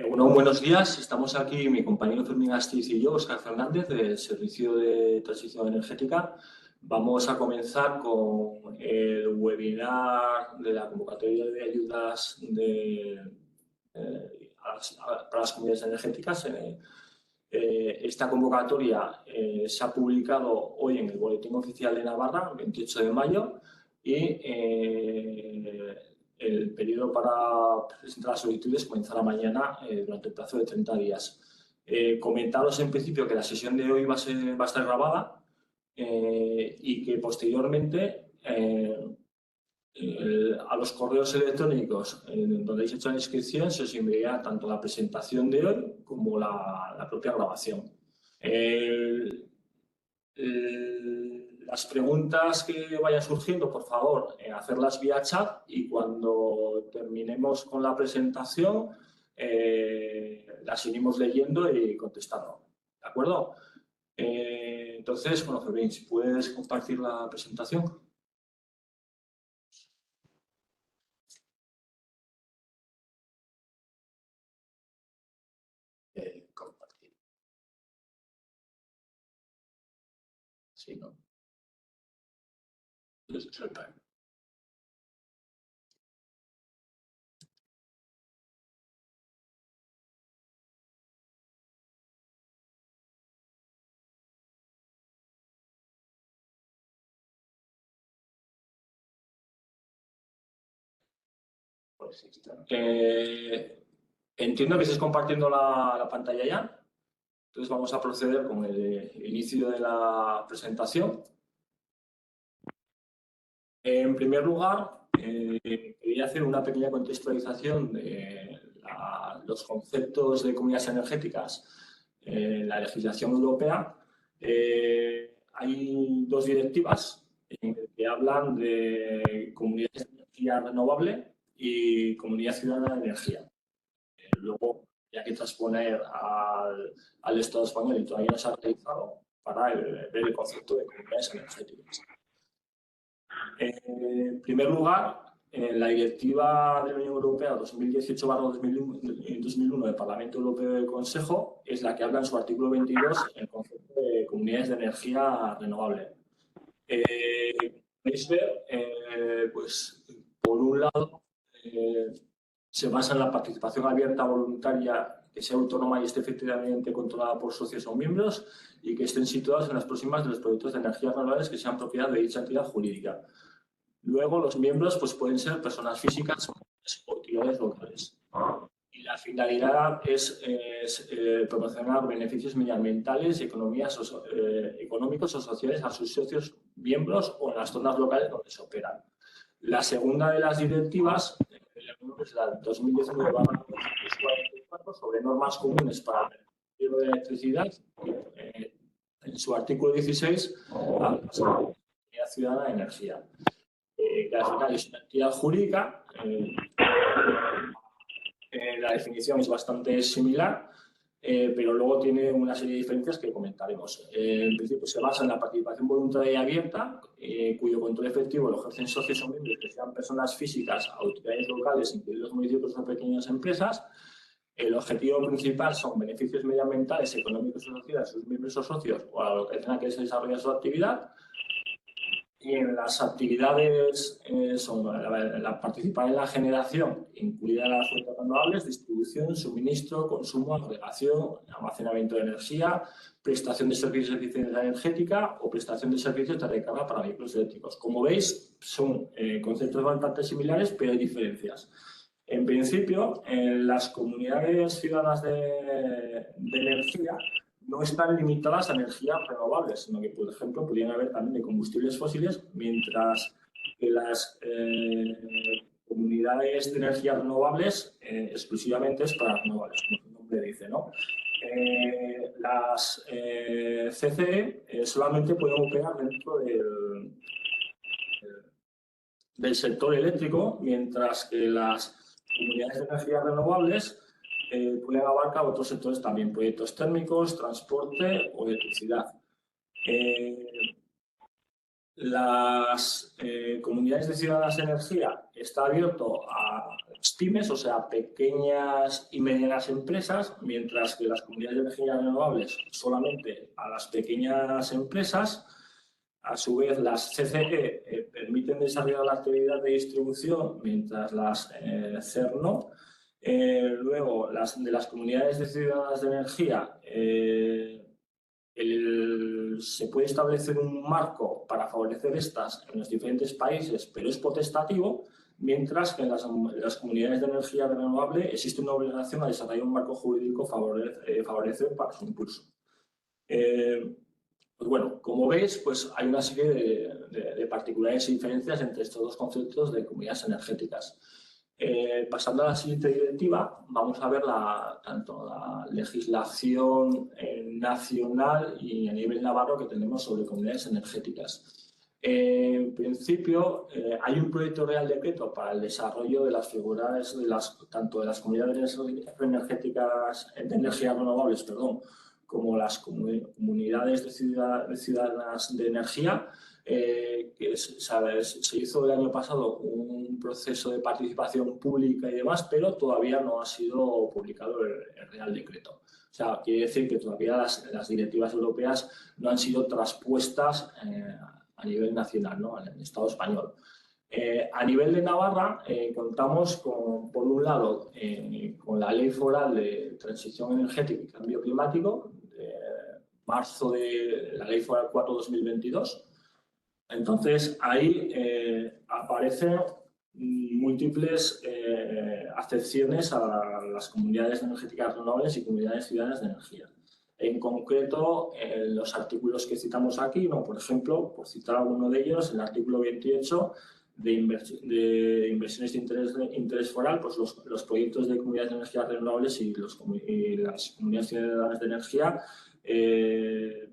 Bueno, buenos días. Estamos aquí, mi compañero Fermín Astiz y yo, Óscar Fernández, del Servicio de Transición Energética. Vamos a comenzar con el webinar de la convocatoria de ayudas para las comunidades energéticas. Esta convocatoria se ha publicado hoy en el Boletín Oficial de Navarra, el 28 de mayo, y el periodo para presentar las solicitudes comenzará mañana durante el plazo de 30 días. Comentaros en principio que la sesión de hoy va a estar grabada y que posteriormente a los correos electrónicos donde habéis hecho la inscripción se os enviará tanto la presentación de hoy como la propia grabación. Las preguntas que vayan surgiendo, por favor, hacerlas vía chat y cuando terminemos con la presentación las iremos leyendo y contestando. ¿De acuerdo? Entonces, bueno, Fermín, si puedes compartir la presentación. Compartir. Sí, ¿no? Pues sí, está. Entiendo que estés compartiendo la pantalla ya. Entonces vamos a proceder con el inicio de la presentación. En primer lugar, quería hacer una pequeña contextualización de los conceptos de comunidades energéticas en la legislación europea. Hay dos directivas que hablan de comunidades de energía renovable y comunidad ciudadana de energía. Luego, hay que transponer al Estado español y todavía no se ha realizado para ver el concepto de comunidades energéticas. En primer lugar, la Directiva de la Unión Europea 2018/2001 del Parlamento Europeo y del Consejo es la que habla en su artículo 22 el concepto de comunidades de energía renovable. Podéis ver, pues, por un lado, se basa en la participación abierta voluntaria que sea autónoma y esté efectivamente controlada por socios o miembros y que estén situados en las próximas de los proyectos de energías renovables que sean propiedad de dicha entidad jurídica. Luego, los miembros pues, pueden ser personas físicas o entidades locales. Y la finalidad es proporcionar beneficios medioambientales y económicos o sociales a sus socios miembros o en las zonas locales donde se operan. La segunda de las directivas es la 2019/244 sobre normas comunes para el mercado de electricidad. En su artículo 16 habla de la Comunidad Ciudadana de Energía. Que al final es una entidad jurídica. La definición es bastante similar, pero luego tiene una serie de diferencias que comentaremos. En principio se basa en la participación voluntaria y abierta, cuyo control efectivo lo ejercen socios o miembros que sean personas físicas, autoridades locales, incluidos municipios o pequeñas empresas. El objetivo principal son beneficios medioambientales, económicos o sociales a sus miembros o socios o a lo que tenga que se desarrolla su actividad. Y en las actividades son la participar en la generación, incluida las fuentes renovables, distribución, suministro, consumo, agregación, almacenamiento de energía, prestación de servicios de eficiencia energética o prestación de servicios de recarga para vehículos eléctricos. Como veis, son conceptos bastante similares, pero hay diferencias. En principio, las comunidades ciudadanas de energía no están limitadas a energías renovables, sino que, por ejemplo, podrían haber también de combustibles fósiles, mientras que las comunidades de energías renovables exclusivamente es para renovables, como su nombre dice, ¿no? Las CCE solamente pueden operar dentro del sector eléctrico, mientras que las comunidades de energías renovables pueden abarcar otros sectores también, proyectos térmicos, transporte o electricidad. Las comunidades de ciudadanas de energía está abierto a pymes, o sea, pequeñas y medianas empresas, mientras que las comunidades de energía renovables solamente a las pequeñas empresas. A su vez, las CCE permiten desarrollar la actividad de distribución, mientras las CER no. Luego, de las comunidades de ciudadanas de energía, se puede establecer un marco para favorecer estas en los diferentes países, pero es potestativo, mientras que en las comunidades de energía renovable existe una obligación a desarrollar un marco jurídico favorecer para su impulso. Pues bueno, como veis, pues hay una serie de particularidades y diferencias entre estos dos conceptos de comunidades energéticas. Pasando a la siguiente directiva, vamos a ver tanto la legislación nacional y a nivel navarro que tenemos sobre comunidades energéticas. En principio, hay un proyecto Real Decreto para el desarrollo de las figuras tanto de las comunidades energéticas de energías renovables, como las comunidades de ciudadanas de energía, que se hizo el año pasado un proceso de participación pública y demás, pero todavía no ha sido publicado el Real Decreto. O sea, quiere decir que todavía las directivas europeas no han sido traspuestas a nivel nacional, ¿no?, en el Estado español. A nivel de Navarra, contamos por un lado, con la Ley Foral de Transición Energética y Cambio Climático, de marzo de la Ley Foral 4/2022. Entonces, ahí aparecen múltiples acepciones a las comunidades energéticas renovables y comunidades ciudadanas de energía. En concreto, los artículos que citamos aquí, por ejemplo, por citar alguno de ellos, el artículo 28 de inversiones de interés foral, pues los proyectos de comunidades de energía renovables y las comunidades ciudadanas de energía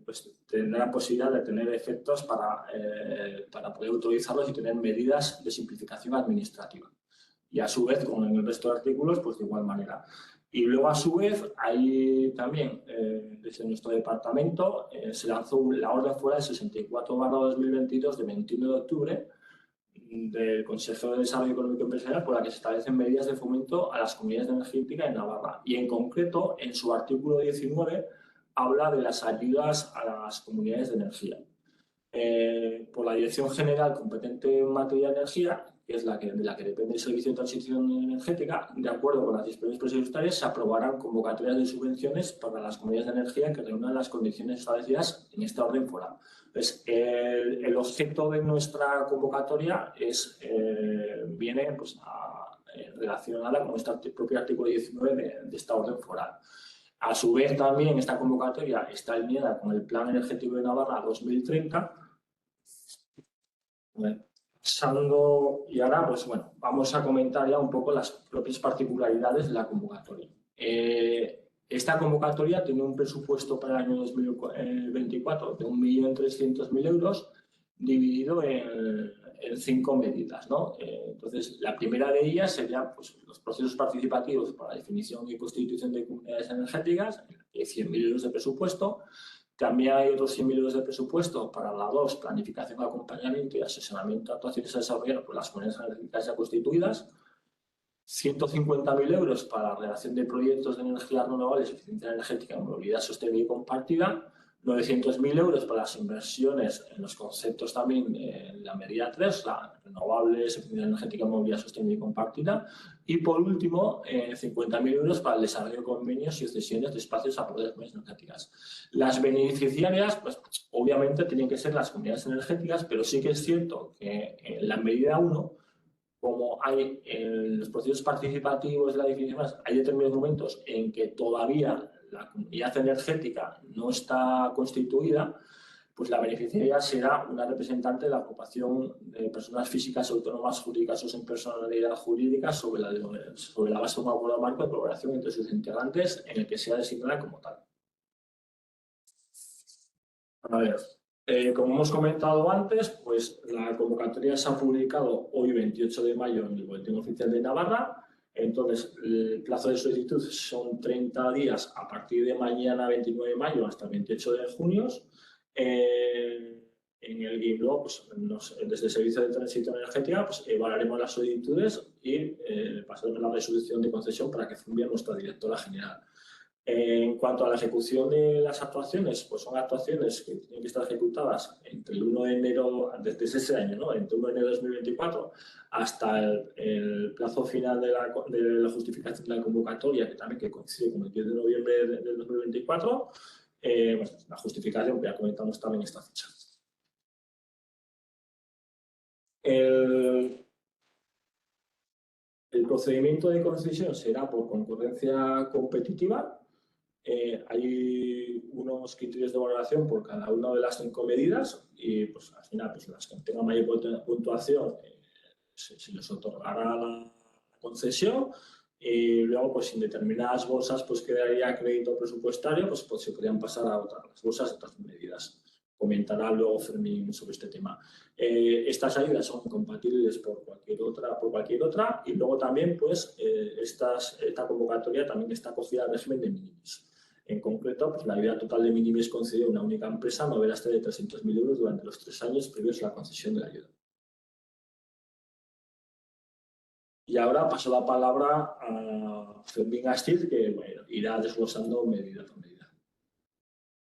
pues tendrán la posibilidad de tener efectos para poder utilizarlos y tener medidas de simplificación administrativa. Y a su vez, como en el resto de artículos, pues de igual manera. Y luego, a su vez, hay también, desde nuestro departamento, se lanzó la Orden Foral 64/2022 de 21 de octubre del Consejo de Desarrollo Económico y Empresarial, por la que se establecen medidas de fomento a las comunidades energéticas en Navarra. Y en concreto, en su artículo 19, habla de las ayudas a las comunidades de energía. Por la Dirección General competente en materia de energía, que es de la que depende el Servicio de Transición Energética, de acuerdo con las disposiciones presupuestarias, se aprobarán convocatorias de subvenciones para las comunidades de energía que reúnan las condiciones establecidas en esta orden foral. Pues, el objeto de nuestra convocatoria viene pues, relacionada con este propio artículo 19 de esta orden foral. A su vez, también esta convocatoria está alineada con el Plan Energético de Navarra 2030. Y ahora, pues bueno, vamos a comentar ya un poco las propias particularidades de la convocatoria. Esta convocatoria tiene un presupuesto para el año 2024 de 1.300.000 euros, dividido en 5 medidas, ¿no? Entonces, la primera de ellas sería pues, los procesos participativos para la definición y constitución de comunidades energéticas, 100.000 euros de presupuesto. También hay otros 100.000 euros de presupuesto para la 2, planificación, acompañamiento y asesoramiento de actuaciones a desarrollar por las comunidades energéticas ya constituidas. 150.000 euros para la redacción de proyectos de energías renovables, eficiencia energética, movilidad sostenible y compartida. 900.000 euros para las inversiones en los conceptos también de la medida 3, la renovables, eficiencia energética, movilidad sostenible y compartida. Y por último, 50.000 euros para el desarrollo de convenios y cesiones de espacios a poder energéticas. Las beneficiarias, pues obviamente tienen que ser las comunidades energéticas, pero sí que es cierto que en la medida 1, como hay en los procesos participativos de la definición, hay determinados momentos en que todavía la comunidad energética no está constituida, pues la beneficiaria será una representante de la agrupación de personas físicas autónomas jurídicas o sin personalidad jurídica sobre la base de un acuerdo marco de colaboración entre sus integrantes en el que sea designada como tal. A ver, como hemos comentado antes, pues la convocatoria se ha publicado hoy, 28 de mayo, en el Boletín Oficial de Navarra. Entonces, el plazo de solicitud son 30 días a partir de mañana, 29 de mayo, hasta el 28 de junio. En el GIMLO, pues, desde el Servicio de Transición Energética, pues, evaluaremos las solicitudes y pasaremos la resolución de concesión para que firme nuestra directora general. En cuanto a la ejecución de las actuaciones, pues son actuaciones que tienen que estar ejecutadas entre el 1 de enero, desde ese año, ¿no? Entre el 1 de enero de 2024 hasta el plazo final de la justificación de la convocatoria, que también coincide con el 10 de noviembre del 2024. Pues, la justificación, que ya comentamos también esta fecha. El procedimiento de concesión será por concurrencia competitiva. Hay unos criterios de valoración por cada una de las 5 medidas y pues al final pues, las que tengan mayor puntuación se les otorgará la concesión y luego pues en determinadas bolsas pues quedaría crédito presupuestario, pues se podrían pasar a otras bolsas de otras medidas. Comentará luego Fermín sobre este tema. Estas ayudas son compatibles por cualquier otra y luego también pues esta convocatoria también está acogida al régimen de minimis. En concreto, pues, la ayuda total de minimis concedida a una única empresa no verá hasta de 300.000 euros durante los 3 años previos a la concesión de la ayuda. Y ahora paso la palabra a Fermín Astiz, que bueno, irá desglosando medida por medida.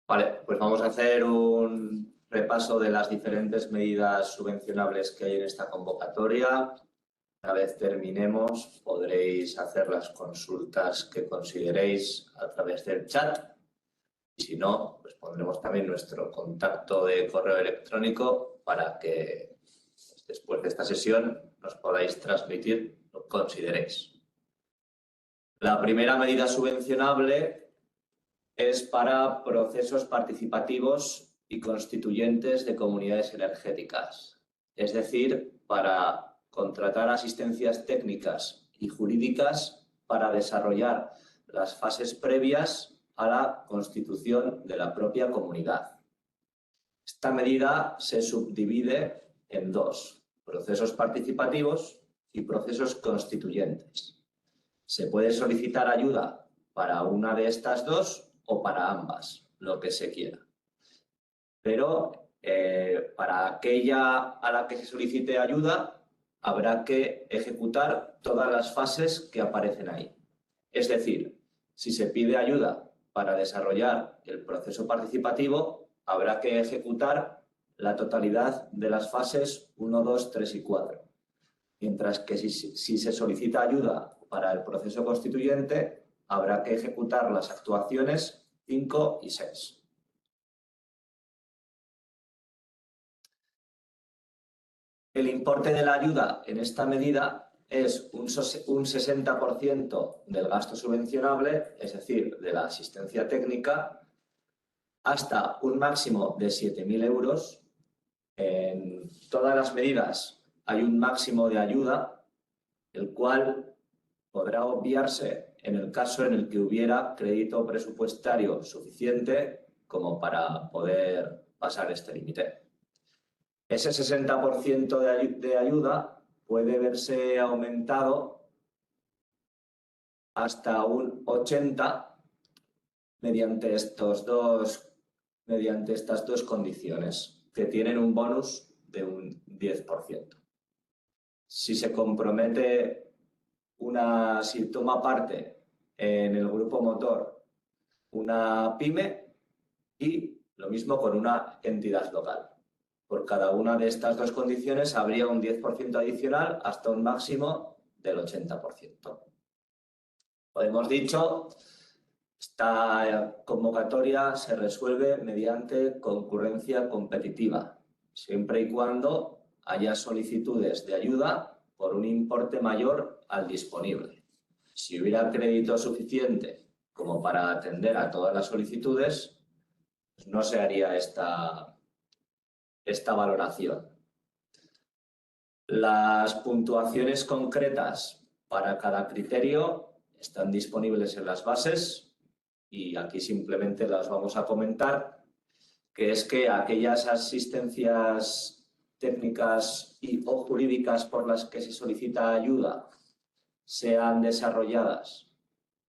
Vale, pues vamos a hacer un repaso de las diferentes medidas subvencionables que hay en esta convocatoria. Una vez terminemos, podréis hacer las consultas que consideréis a través del chat. Y si no, pues pondremos también nuestro contacto de correo electrónico para que después de esta sesión nos podáis transmitir lo que consideréis. La primera medida subvencionable es para procesos participativos y constituyentes de comunidades energéticas, es decir, para contratar asistencias técnicas y jurídicas para desarrollar las fases previas a la constitución de la propia comunidad. Esta medida se subdivide en 2, procesos participativos y procesos constituyentes. Se puede solicitar ayuda para una de estas 2 o para ambas, lo que se quiera. Pero para aquella a la que se solicite ayuda, habrá que ejecutar todas las fases que aparecen ahí. Es decir, si se pide ayuda para desarrollar el proceso participativo, habrá que ejecutar la totalidad de las fases 1, 2, 3 y 4. Mientras que si se solicita ayuda para el proceso constituyente, habrá que ejecutar las actuaciones 5 y 6. El importe de la ayuda en esta medida es un 60% del gasto subvencionable, es decir, de la asistencia técnica, hasta un máximo de 7.000 euros. En todas las medidas hay un máximo de ayuda, el cual podrá obviarse en el caso en el que hubiera crédito presupuestario suficiente como para poder pasar este límite. Ese 60% de ayuda puede verse aumentado hasta un 80% mediante estas 2 condiciones, que tienen un bonus de un 10%. Si se compromete si toma parte en el grupo motor una pyme y lo mismo con una entidad local. Por cada una de estas 2 condiciones habría un 10% adicional hasta un máximo del 80%. Como hemos dicho, esta convocatoria se resuelve mediante concurrencia competitiva, siempre y cuando haya solicitudes de ayuda por un importe mayor al disponible. Si hubiera crédito suficiente como para atender a todas las solicitudes, pues no se haría esta valoración. Las puntuaciones concretas para cada criterio están disponibles en las bases y aquí simplemente las vamos a comentar, que es que aquellas asistencias técnicas o jurídicas por las que se solicita ayuda sean desarrolladas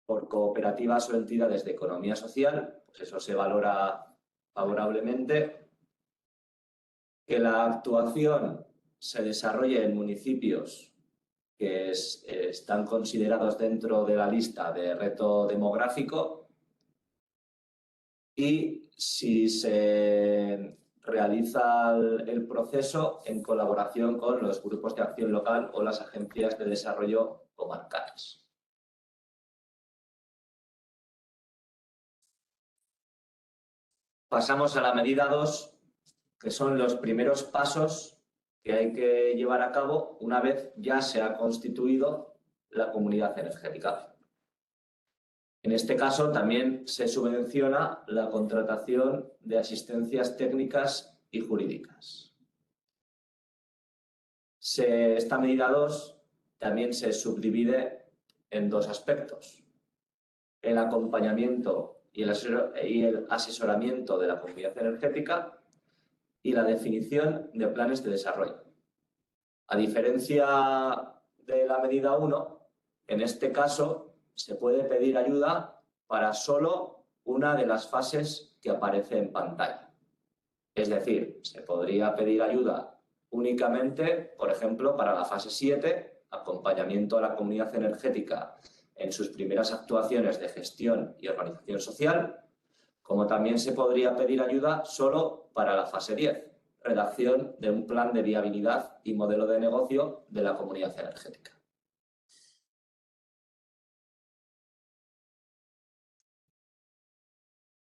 por cooperativas o entidades de economía social, pues eso se valora favorablemente. Que la actuación se desarrolle en municipios que están considerados dentro de la lista de reto demográfico, y si se realiza el proceso en colaboración con los grupos de acción local o las agencias de desarrollo comarcales. Pasamos a la medida 2, que son los primeros pasos que hay que llevar a cabo una vez ya se ha constituido la comunidad energética. En este caso también se subvenciona la contratación de asistencias técnicas y jurídicas. Esta medida 2 también se subdivide en dos aspectos: el acompañamiento y el asesoramiento de la comunidad energética y la definición de planes de desarrollo. A diferencia de la medida 1, en este caso se puede pedir ayuda para solo una de las fases que aparece en pantalla. Es decir, se podría pedir ayuda únicamente, por ejemplo, para la fase 7, acompañamiento a la comunidad energética en sus primeras actuaciones de gestión y organización social, como también se podría pedir ayuda solo para la fase 10, redacción de un plan de viabilidad y modelo de negocio de la comunidad energética.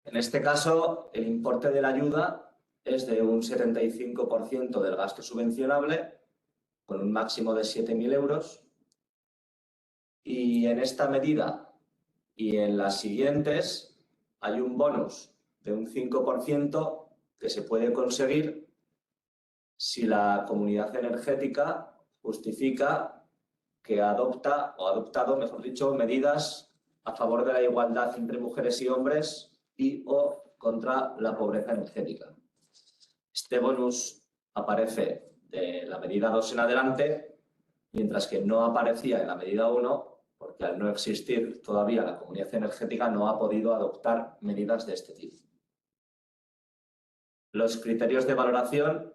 En este caso, el importe de la ayuda es de un 75% del gasto subvencionable, con un máximo de 7.000 euros. Y en esta medida y en las siguientes hay un bonus de un 5% que se puede conseguir si la comunidad energética justifica que adopta o ha adoptado, mejor dicho, medidas a favor de la igualdad entre mujeres y hombres y o contra la pobreza energética. Este bonus aparece de la medida 2 en adelante, mientras que no aparecía en la medida 1, porque al no existir todavía la comunidad energética no ha podido adoptar medidas de este tipo. Los criterios de valoración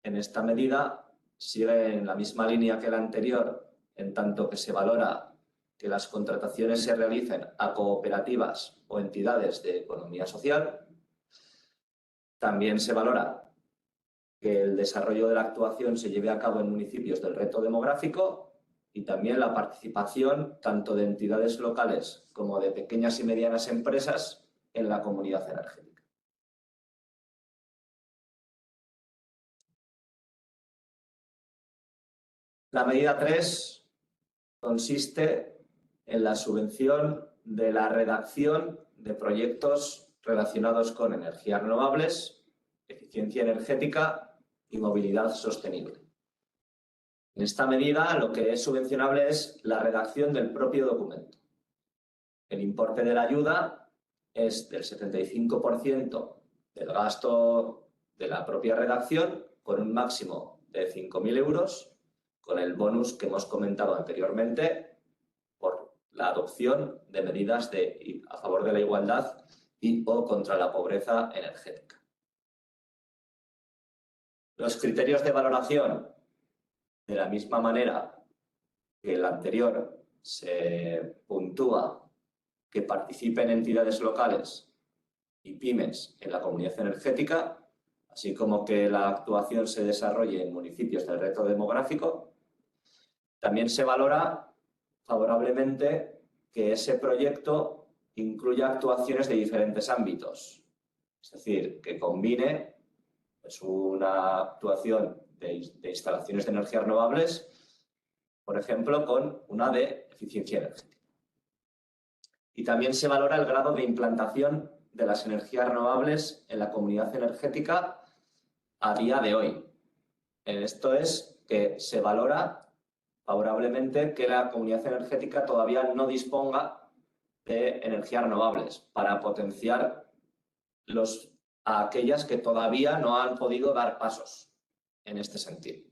en esta medida siguen la misma línea que la anterior, en tanto que se valora que las contrataciones se realicen a cooperativas o entidades de economía social. También se valora que el desarrollo de la actuación se lleve a cabo en municipios del reto demográfico y también la participación tanto de entidades locales como de pequeñas y medianas empresas en la comunidad energética. La medida 3 consiste en la subvención de la redacción de proyectos relacionados con energías renovables, eficiencia energética y movilidad sostenible. En esta medida, lo que es subvencionable es la redacción del propio documento. El importe de la ayuda es del 75% del gasto de la propia redacción, con un máximo de 5.000 euros, con el bonus que hemos comentado anteriormente por la adopción de medidas a favor de la igualdad y o contra la pobreza energética. Los criterios de valoración, de la misma manera que el anterior, se puntúa que participen entidades locales y pymes en la comunidad energética, así como que la actuación se desarrolle en municipios del reto demográfico. También se valora favorablemente que ese proyecto incluya actuaciones de diferentes ámbitos, es decir, que combine una actuación de instalaciones de energías renovables, por ejemplo, con una de eficiencia energética. Y también se valora el grado de implantación de las energías renovables en la comunidad energética a día de hoy. Esto es que se valora favorablemente que la comunidad energética todavía no disponga de energías renovables para potenciar a aquellas que todavía no han podido dar pasos en este sentido.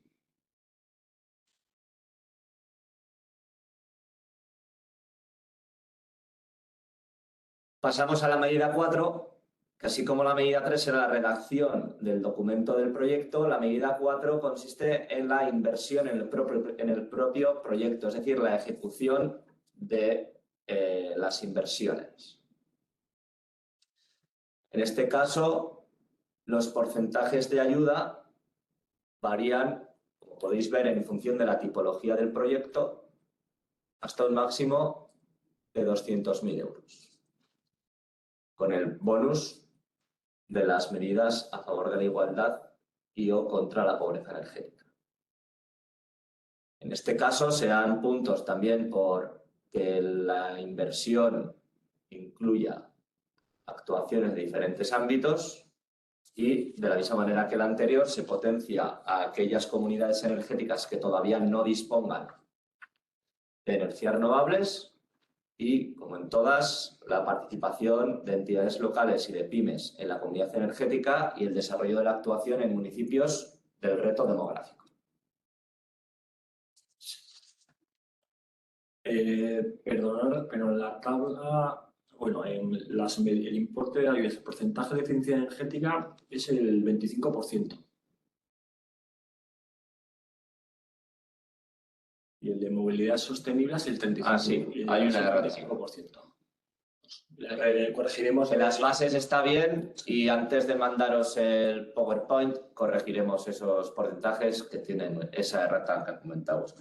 Pasamos a la medida 4, Así como la medida 3 era la redacción del documento del proyecto, la medida 4 consiste en la inversión en el propio proyecto, es decir, la ejecución de las inversiones. En este caso, los porcentajes de ayuda varían, como podéis ver, en función de la tipología del proyecto, hasta un máximo de 200.000 euros, con el bonus de las medidas a favor de la igualdad y o contra la pobreza energética. En este caso se dan puntos también por que la inversión incluya actuaciones de diferentes ámbitos y, de la misma manera que la anterior, se potencia a aquellas comunidades energéticas que todavía no dispongan de energías renovables y, como en todas, la participación de entidades locales y de pymes en la comunidad energética y el desarrollo de la actuación en municipios del reto demográfico. Perdonad, pero en la tabla, bueno, el importe de ayudas, el porcentaje de eficiencia energética es el 25%. Y el de movilidad sostenible es el 35%. Ah, sí, hay una errata. 35%. Corregiremos. En las bases está bien y antes de mandaros el PowerPoint corregiremos esos porcentajes que tienen esa errata que comentamos.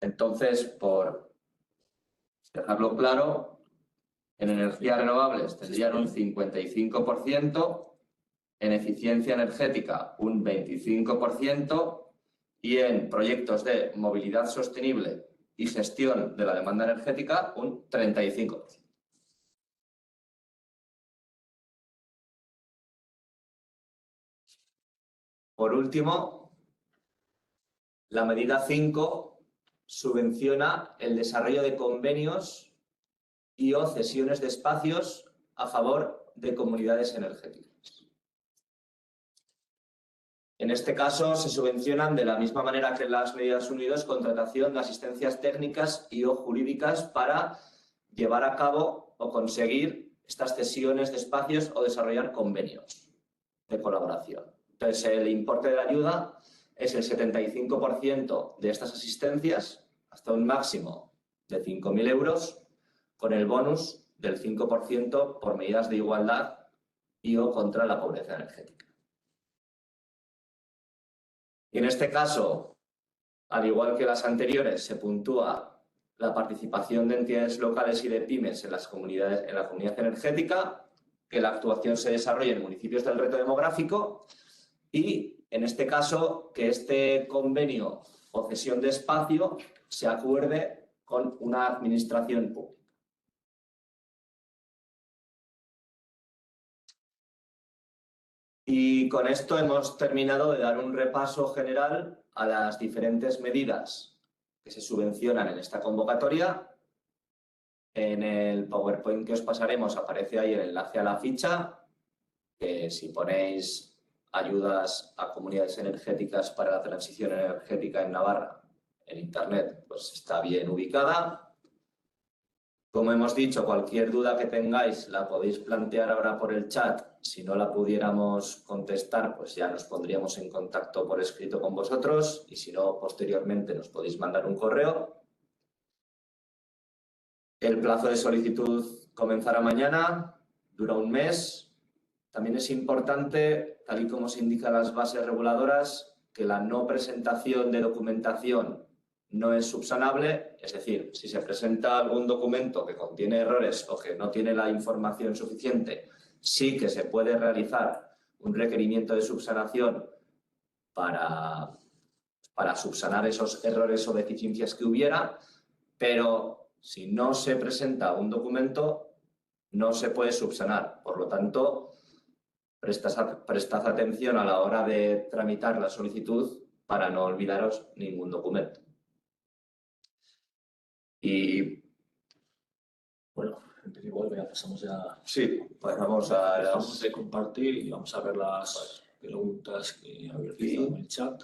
Entonces, por dejarlo claro, en energías renovables tendrían un 55%, en eficiencia energética un 25% y en proyectos de movilidad sostenible y gestión de la demanda energética un 35%. Por último, la medida 5 subvenciona el desarrollo de convenios y o cesiones de espacios a favor de comunidades energéticas. En este caso, se subvencionan de la misma manera que en las medidas unidas contratación de asistencias técnicas y o jurídicas para llevar a cabo o conseguir estas cesiones de espacios o desarrollar convenios de colaboración. Entonces, el importe de la ayuda es el 75% de estas asistencias hasta un máximo de 5.000 euros con el bonus del 5% por medidas de igualdad y o contra la pobreza energética. Y en este caso, al igual que las anteriores, se puntúa la participación de entidades locales y de pymes en la comunidad energética, que la actuación se desarrolle en municipios del reto demográfico y, en este caso, que este convenio o cesión de espacio se acuerde con una administración pública. Y con esto hemos terminado de dar un repaso general a las diferentes medidas que se subvencionan en esta convocatoria. En el PowerPoint que os pasaremos aparece ahí el enlace a la ficha, que si ponéis ayudas a comunidades energéticas para la transición energética en Navarra en Internet, pues está bien ubicada. Como hemos dicho, cualquier duda que tengáis la podéis plantear ahora por el chat. Si no la pudiéramos contestar, pues ya nos pondríamos en contacto por escrito con vosotros y si no, posteriormente nos podéis mandar un correo. El plazo de solicitud comenzará mañana, dura un mes. También es importante, tal y como se indican las bases reguladoras, que la no presentación de documentación no es subsanable, es decir, si se presenta algún documento que contiene errores o que no tiene la información suficiente, sí que se puede realizar un requerimiento de subsanación para subsanar esos errores o deficiencias que hubiera, pero si no se presenta un documento, no se puede subsanar. Por lo tanto, prestad atención a la hora de tramitar la solicitud para no olvidaros ningún documento. Y bueno, igual ya pasamos ya. Sí, pues vamos a Dejamos de compartir y vamos a ver las preguntas que habéis realizado en el chat.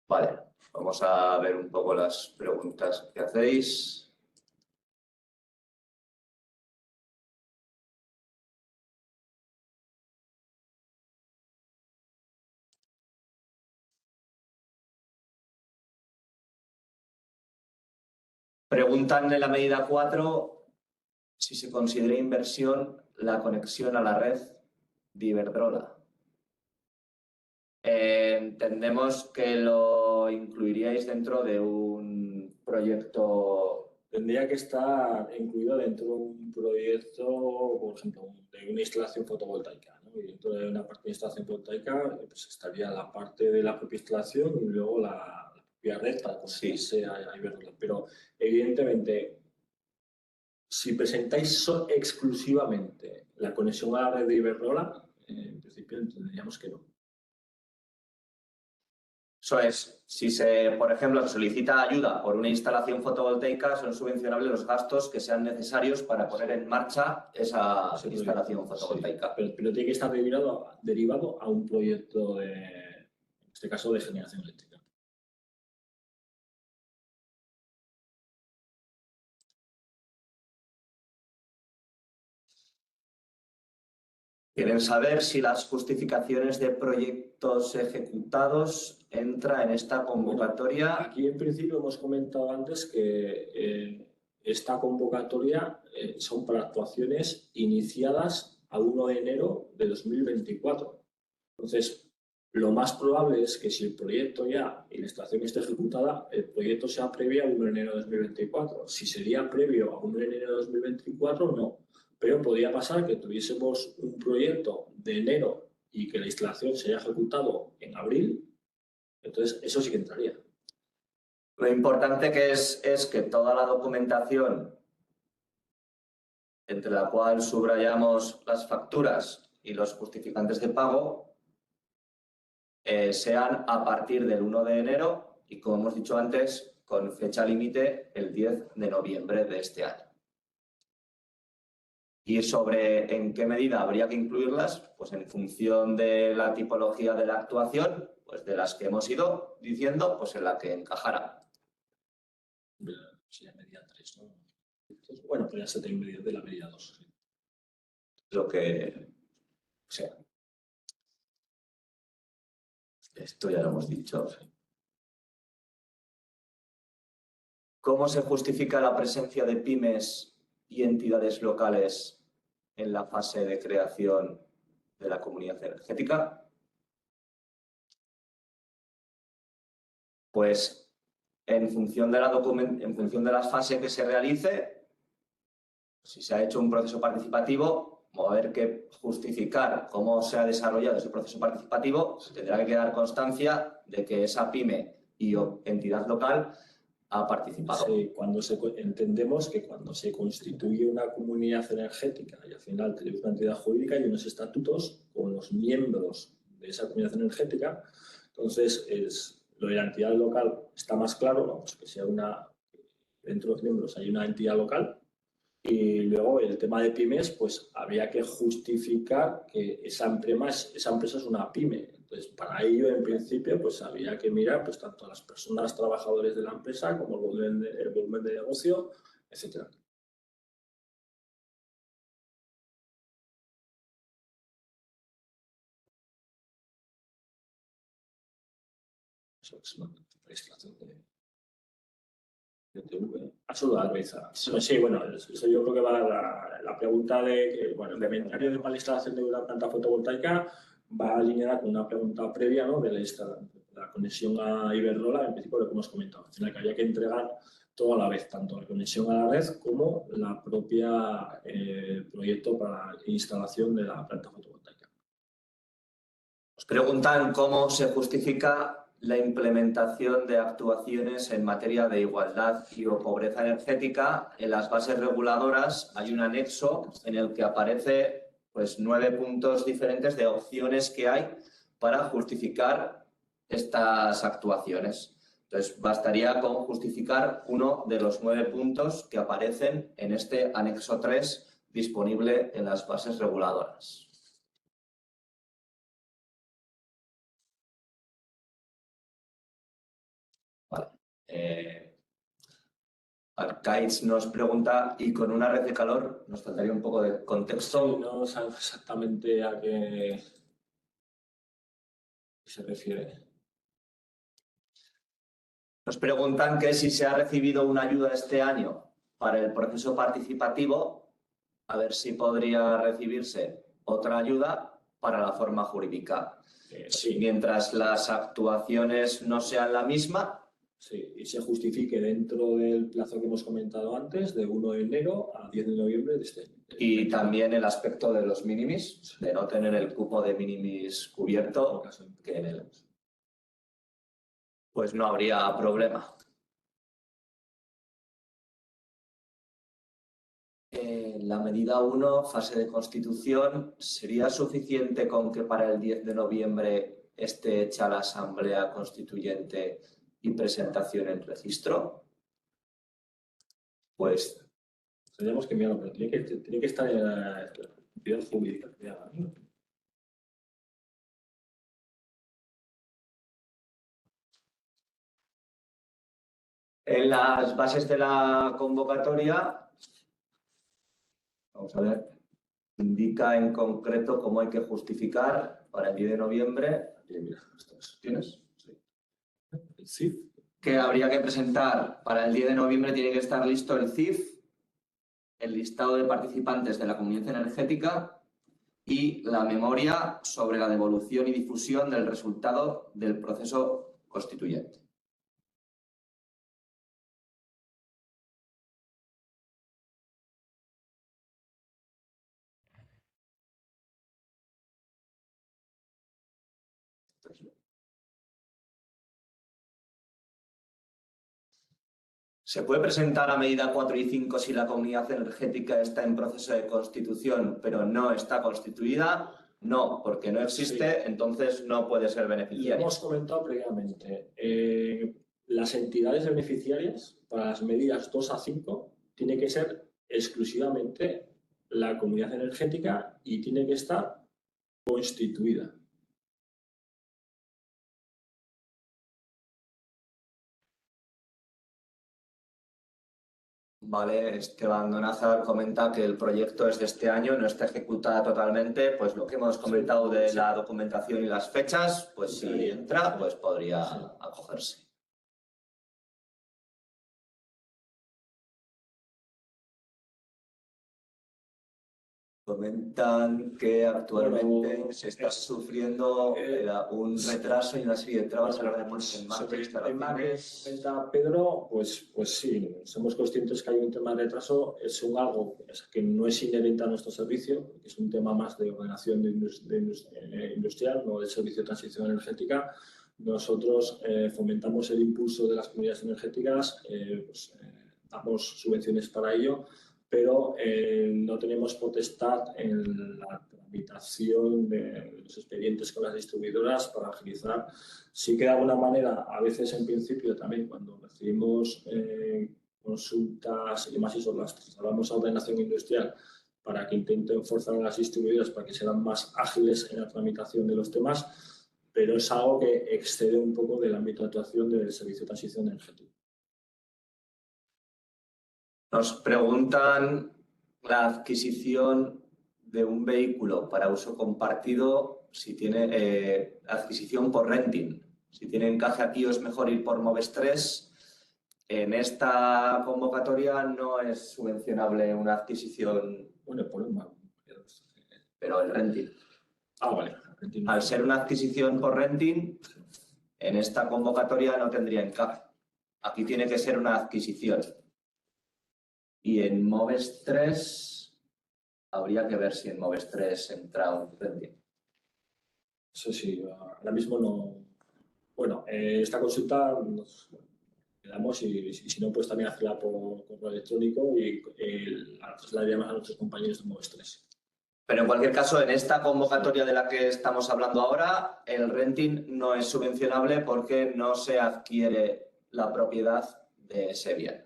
Vale, Vamos a ver un poco las preguntas que hacéis. Preguntan en la medida 4 si se considera inversión la conexión a la red de Iberdrola. Entendemos que lo incluiríais dentro de un proyecto. Tendría que estar incluido dentro de un proyecto, por ejemplo, de una instalación fotovoltaica, ¿no? Y dentro de una parte de instalación fotovoltaica pues estaría la parte de la propia instalación y luego la propia red para conectarse a Iberdrola. Pero evidentemente, si presentáis exclusivamente la conexión a la red de Iberdrola, en principio entenderíamos que no. Eso es, si por ejemplo, se solicita ayuda por una instalación fotovoltaica, son subvencionables los gastos que sean necesarios para poner en marcha esa instalación fotovoltaica. Sí, pero tiene que estar derivado a un proyecto, en este caso, de generación eléctrica. Quieren saber si las justificaciones de proyectos ejecutados entran en esta convocatoria. Bueno, aquí en principio hemos comentado antes que esta convocatoria son para actuaciones iniciadas a 1 de enero de 2024. Entonces, lo más probable es que si el proyecto ya y la estación esté ejecutada, el proyecto sea previo a 1 de enero de 2024. Si sería previo a 1 de enero de 2024, no. Pero podría pasar que tuviésemos un proyecto de enero y que la instalación se haya ejecutado en abril, entonces eso sí que entraría. Lo importante que es que toda la documentación, entre la cual subrayamos las facturas y los justificantes de pago, sean a partir del 1 de enero y, como hemos dicho antes, con fecha límite el 10 de noviembre de este año. Y sobre en qué medida habría que incluirlas, pues en función de la tipología de la actuación, pues de las que hemos ido diciendo, pues en la que encajara. Sería medida 3, ¿no? Bueno, pues ya se tiene medida de la medida 2. Sí. Lo que sea. Esto ya lo hemos dicho. Sí. ¿Cómo se justifica la presencia de pymes y entidades locales en la fase de creación de la comunidad energética? Pues en función de la fase que se realice, si se ha hecho un proceso participativo, va a haber que justificar cómo se ha desarrollado ese proceso participativo, se tendrá que quedar constancia de que esa pyme y entidad local ha participado. Sí, entendemos que cuando se constituye una comunidad energética y al final tenemos una entidad jurídica y unos estatutos con los miembros de esa comunidad energética, entonces lo de la entidad local está más claro, ¿no? Pues que sea dentro de los miembros hay una entidad local. Y luego el tema de pymes, pues había que justificar que esa empresa es una pyme. Entonces, para ello, en principio, pues había que mirar pues tanto a las personas trabajadores de la empresa como el volumen de negocio, etcétera. Eso es una legislación de TV. Sí, bueno, eso yo creo que va la pregunta de que, bueno, el inventario de la instalación de una planta fotovoltaica va alineada con una pregunta previa, ¿no? de la conexión a Iberdrola, en principio lo que hemos comentado, al final que había que entregar todo a la vez, tanto la conexión a la red como la propia proyecto para la instalación de la planta fotovoltaica. Nos preguntan cómo se justifica la implementación de actuaciones en materia de igualdad y o pobreza energética. En las bases reguladoras hay un anexo en el que aparece pues 9 puntos diferentes de opciones que hay para justificar estas actuaciones. Entonces, bastaría con justificar uno de los 9 puntos que aparecen en este anexo 3 disponible en las bases reguladoras. Arcaids nos pregunta, y con una red de calor, nos faltaría un poco de contexto. Sí, no sabemos exactamente a qué se refiere. Nos preguntan que si se ha recibido una ayuda este año para el proceso participativo, a ver si podría recibirse otra ayuda para la forma jurídica. Sí. Mientras las actuaciones no sean la misma. Sí, y se justifique dentro del plazo que hemos comentado antes, de 1 de enero a 10 de noviembre de este año. Y también el aspecto de los minimis, de no tener el cupo de minimis cubierto, que en él pues no habría problema. La medida 1, fase de constitución, ¿sería suficiente con que para el 10 de noviembre esté hecha la asamblea constituyente y presentación en registro? Pues tendríamos que mirarlo, pero tiene que estar en la entidad jurídica. En las bases de la convocatoria, vamos a ver, indica en concreto cómo hay que justificar para el 10 de noviembre. Mira, estos. ¿Tienes? Sí. El CIF. Que habría que presentar para el 10 de noviembre, tiene que estar listo el CIF, el listado de participantes de la comunidad energética y la memoria sobre la devolución y difusión del resultado del proceso constituyente. ¿Se puede presentar a medida 4 y 5 si la comunidad energética está en proceso de constitución pero no está constituida? No, porque no existe, sí. Entonces no puede ser beneficiaria. Lo hemos comentado previamente. Las entidades beneficiarias para las medidas 2 a 5 tiene que ser exclusivamente la comunidad energética y tiene que estar constituida. Vale, Esteban Donázar comenta que el proyecto es de este año, no está ejecutada totalmente, pues lo que hemos comentado de la documentación y las fechas, pues si entra, pues podría acogerse. Comentan que actualmente se está sufriendo un retraso y una serie de trabas a la hora de poner en marcha instalaciones. El tema que comenta Pedro, pues sí, somos conscientes que hay un tema de retraso, es algo que no es inherente a nuestro servicio, que es un tema más de ordenación industrial, no del servicio de transición energética. Nosotros fomentamos el impulso de las comunidades energéticas, damos subvenciones para ello, pero no tenemos potestad en la tramitación de los expedientes con las distribuidoras para agilizar. Sí que de alguna manera, a veces en principio también cuando recibimos consultas y demás, eso las trasladamos a ordenación industrial para que intenten forzar a las distribuidoras para que sean más ágiles en la tramitación de los temas, pero es algo que excede un poco del ámbito de actuación del servicio de transición energética. Nos preguntan la adquisición de un vehículo para uso compartido, si tiene adquisición por renting. Si tiene encaje aquí o es mejor ir por Moves 3. En esta convocatoria no es subvencionable una adquisición. Bueno, pero el renting. Ah, vale. Al ser una adquisición por renting, en esta convocatoria no tendría encaje. Aquí tiene que ser una adquisición. Y en Moves 3 habría que ver si en Moves 3 entra un renting. Eso sí, ahora mismo no. Bueno, esta consulta nos quedamos y si no, pues también hacerla por correo electrónico y la trasladaríamos a nuestros compañeros de Moves 3. Pero en cualquier caso, en esta convocatoria de la que estamos hablando ahora, el renting no es subvencionable porque no se adquiere la propiedad de ese bien.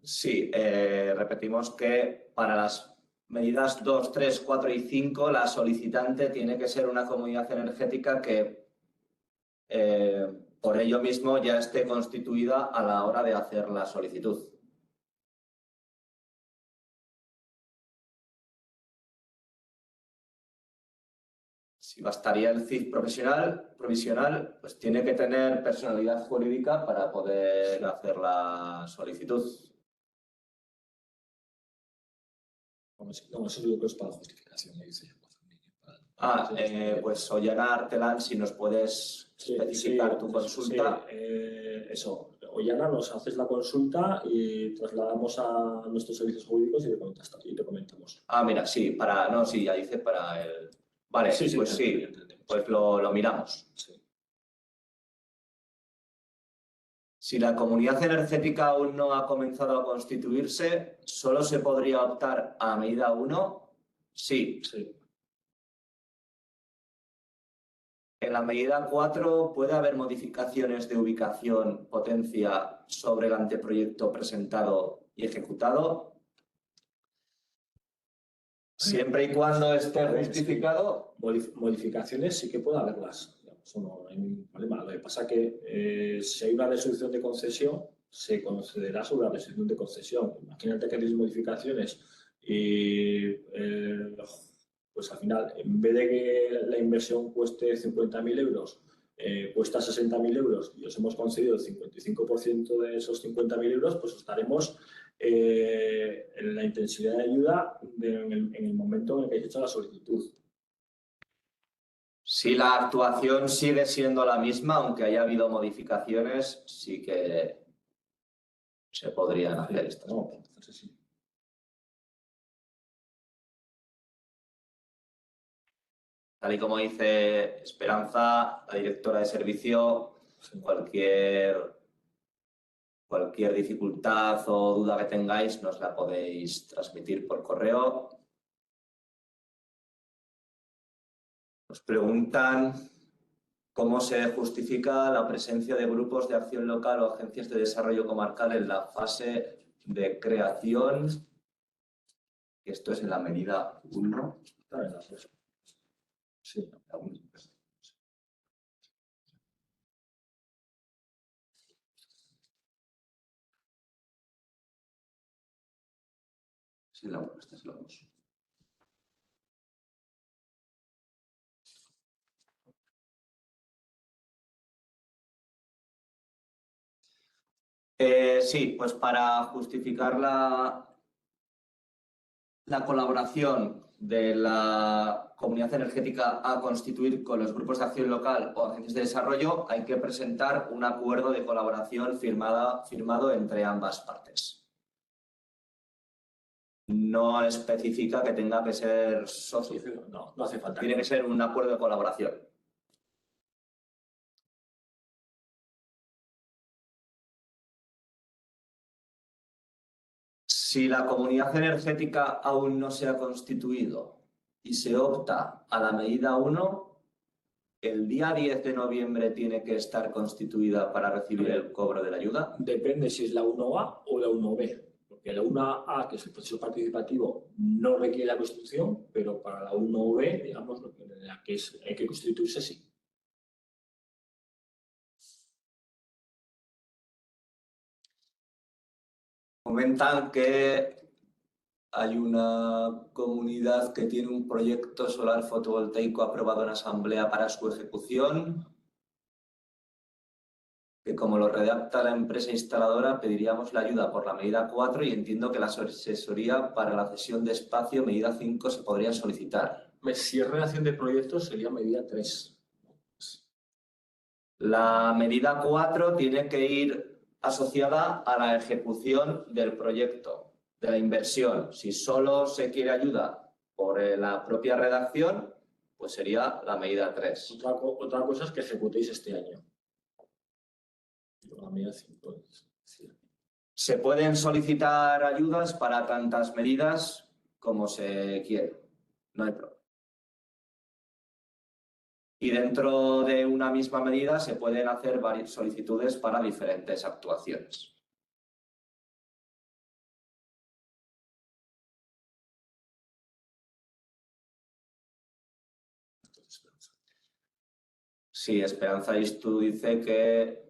Sí, repetimos que para las medidas 2, 3, 4 y 5, la solicitante tiene que ser una comunidad energética que por ello mismo ya esté constituida a la hora de hacer la solicitud. Si bastaría el CIF provisional, pues tiene que tener personalidad jurídica para poder hacer la solicitud. No, eso es lo que es para la justificación. Dice. Pues Ollana Artelán, si nos puedes especificar tu consulta. Sí, eso. Ollana, nos haces la consulta y trasladamos a nuestros servicios jurídicos y te comentamos. Mira, sí, ya dice para el... Vale, sí, pues sí, pues lo miramos. Sí. Si la comunidad energética aún no ha comenzado a constituirse, ¿solo se podría optar a medida 1? Sí. En la medida 4 puede haber modificaciones de ubicación, potencia sobre el anteproyecto presentado y ejecutado. Siempre y cuando esté justificado. Modificaciones sí que puede haberlas. Eso no hay ningún problema. Lo que pasa es que si hay una resolución de concesión, se concederá sobre la resolución de concesión. Imagínate que tienes modificaciones y pues al final, en vez de que la inversión cueste 50.000 euros, cuesta 60.000 euros y os hemos concedido el 55% de esos 50.000 euros, pues estaremos en la intensidad de ayuda en el momento en el que hayáis hecho la solicitud. Si la actuación sigue siendo la misma, aunque haya habido modificaciones, sí que se podrían hacer estas. No, entonces sí. Tal y como dice Esperanza, la directora de servicio, cualquier dificultad o duda que tengáis nos la podéis transmitir por correo. Nos preguntan cómo se justifica la presencia de grupos de acción local o agencias de desarrollo comarcal en la fase de creación. Esto es en la medida 1. Sí, Sí, la 1, esta es la 2. Sí, pues para justificar la colaboración de la comunidad energética a constituir con los grupos de acción local o agencias de desarrollo, hay que presentar un acuerdo de colaboración firmado entre ambas partes. No especifica que tenga que ser socio. No hace falta. Tiene que ser un acuerdo de colaboración. Si la comunidad energética aún no se ha constituido y se opta a la medida 1, ¿el día 10 de noviembre tiene que estar constituida para recibir el cobro de la ayuda? Depende si es la 1A o la 1B. Porque la 1A, que es el proceso participativo, no requiere la constitución, pero para la 1B, digamos, en la que hay que constituirse, sí. Comentan que hay una comunidad que tiene un proyecto solar fotovoltaico aprobado en asamblea para su ejecución, que como lo redacta la empresa instaladora pediríamos la ayuda por la medida 4 y entiendo que la asesoría para la cesión de espacio, medida 5, se podría solicitar. Si es relación de proyectos sería medida 3. La medida 4 tiene que ir asociada a la ejecución del proyecto, de la inversión. Si solo se quiere ayuda por la propia redacción, pues sería la medida 3. Otra cosa es que ejecutéis este año. La medida 5 sí. Se pueden solicitar ayudas para tantas medidas como se quiera. No hay problema. Y dentro de una misma medida se pueden hacer varias solicitudes para diferentes actuaciones. Esperanza. Sí, Esperanza Istu dice que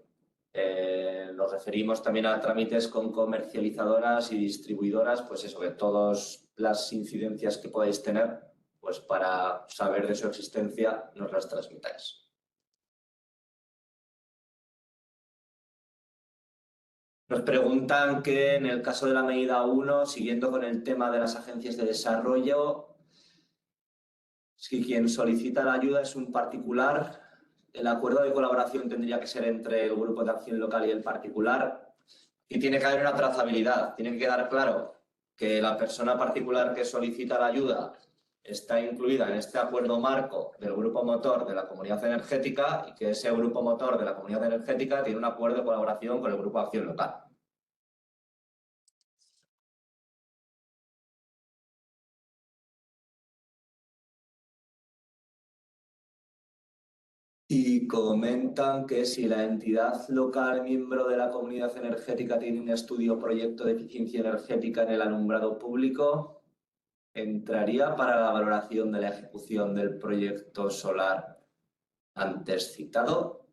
nos referimos también a trámites con comercializadoras y distribuidoras, pues eso, que todas las incidencias que podáis tener, pues para saber de su existencia nos las transmitáis. Nos preguntan que en el caso de la medida 1, siguiendo con el tema de las agencias de desarrollo, si quien solicita la ayuda es un particular, el acuerdo de colaboración tendría que ser entre el grupo de acción local y el particular y tiene que haber una trazabilidad. Tiene que quedar claro que la persona particular que solicita la ayuda está incluida en este acuerdo marco del grupo motor de la comunidad energética y que ese grupo motor de la comunidad energética tiene un acuerdo de colaboración con el grupo de acción local. Y comentan que si la entidad local miembro de la comunidad energética tiene un estudio o proyecto de eficiencia energética en el alumbrado público, ¿entraría para la valoración de la ejecución del proyecto solar antes citado?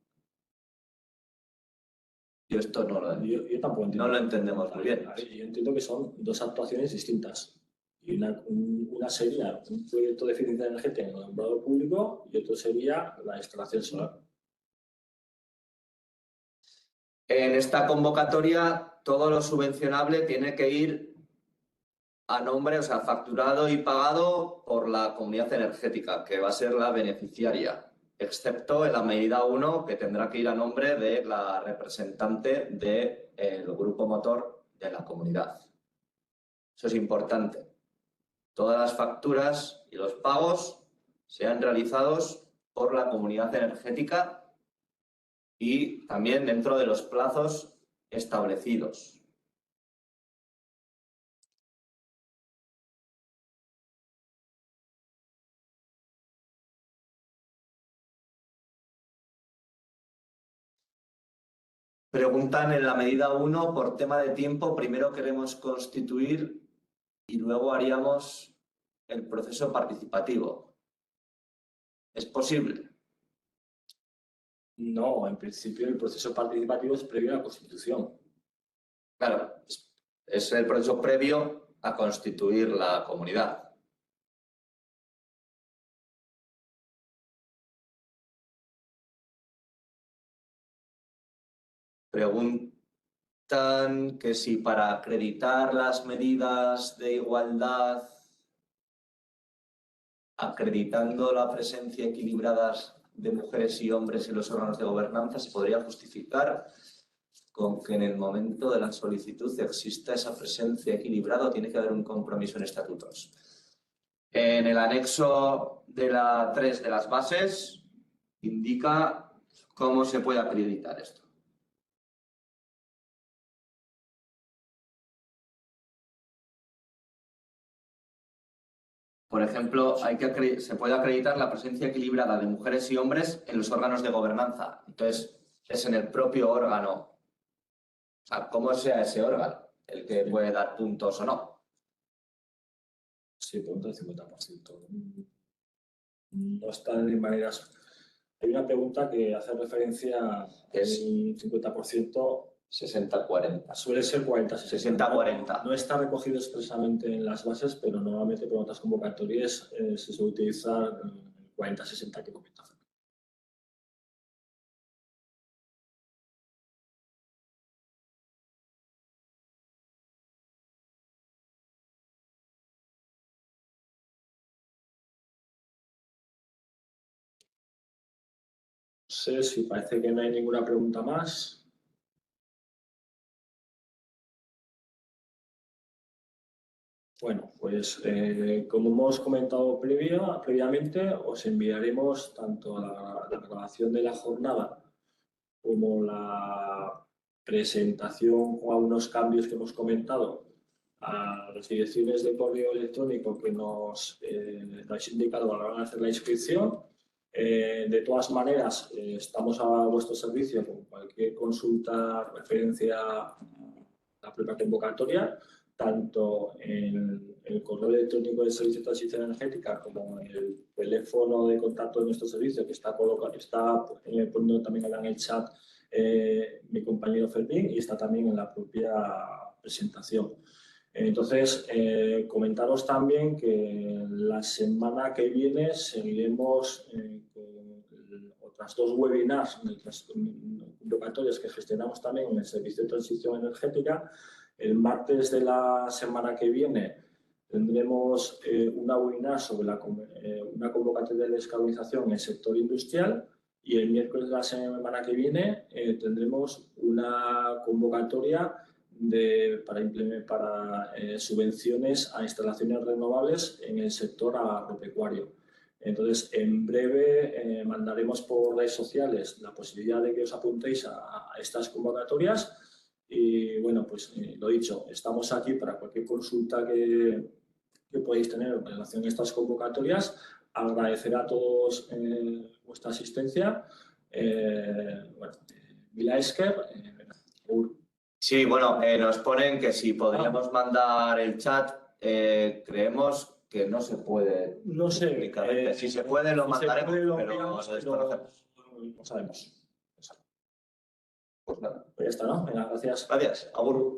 Yo esto no lo entiendo. Yo tampoco entiendo. No lo entendemos muy bien. Yo entiendo que son dos actuaciones distintas. Y una sería un proyecto de eficiencia energética en el alumbrado público y otro sería la instalación solar. En esta convocatoria, todo lo subvencionable tiene que ir a nombre, o sea, facturado y pagado por la comunidad energética, que va a ser la beneficiaria, excepto en la medida 1, que tendrá que ir a nombre de la representante del grupo motor de la comunidad. Eso es importante. Todas las facturas y los pagos sean realizados por la comunidad energética y también dentro de los plazos establecidos. Preguntan en la medida 1, por tema de tiempo, primero queremos constituir y luego haríamos el proceso participativo. ¿Es posible? No, en principio el proceso participativo es previo a la Constitución. Claro, es el proceso previo a constituir la comunidad. Preguntan que si para acreditar las medidas de igualdad, acreditando la presencia equilibrada de mujeres y hombres en los órganos de gobernanza, se podría justificar con que en el momento de la solicitud exista esa presencia equilibrada o tiene que haber un compromiso en estatutos. En el anexo de la 3 de las bases indica cómo se puede acreditar esto. Por ejemplo, se puede acreditar la presencia equilibrada de mujeres y hombres en los órganos de gobernanza. Entonces, es en el propio órgano. O sea, cómo sea ese órgano el que puede dar puntos o no. Sí, punto del 50%. No están en maneras. Hay una pregunta que hace referencia al 50%. 60-40. Suele ser 40-60. 60-40. No está recogido expresamente en las bases, pero normalmente por otras convocatorias se suele utilizar 40-60 que comenta. No sé si parece que no hay ninguna pregunta más. Bueno, pues como hemos comentado previamente, os enviaremos tanto la grabación de la jornada como la presentación con algunos cambios que hemos comentado a las direcciones de correo electrónico que nos habéis indicado a la hora de hacer la inscripción. De todas maneras, estamos a vuestro servicio con cualquier consulta, referencia a la propia convocatoria, tanto en el correo electrónico del Servicio de Transición Energética como el teléfono de contacto de nuestro servicio, que está colocado, está poniendo también en el chat mi compañero Fermín, y está también en la propia presentación. Entonces, comentaros también que la semana que viene seguiremos con otras 2 webinars, otras convocatorias que gestionamos también en el Servicio de Transición Energética. El martes de la semana que viene tendremos una webinar sobre una convocatoria de descarbonización en el sector industrial, y el miércoles de la semana que viene tendremos una convocatoria para subvenciones a instalaciones renovables en el sector agropecuario. Entonces, en breve mandaremos por redes sociales la posibilidad de que os apuntéis a estas convocatorias. Y bueno, pues lo dicho, estamos aquí para cualquier consulta que podéis tener en relación a estas convocatorias. Agradecer a todos vuestra asistencia. Mila esker. Sí, bueno, nos ponen que si podríamos mandar el chat. Creemos que no se puede. No sé. Si se puede, lo mandaremos, pero enviamos, lo desconocemos. No sabemos. Pues nada. Pues ya está, ¿no? Venga, gracias. Gracias. Agur.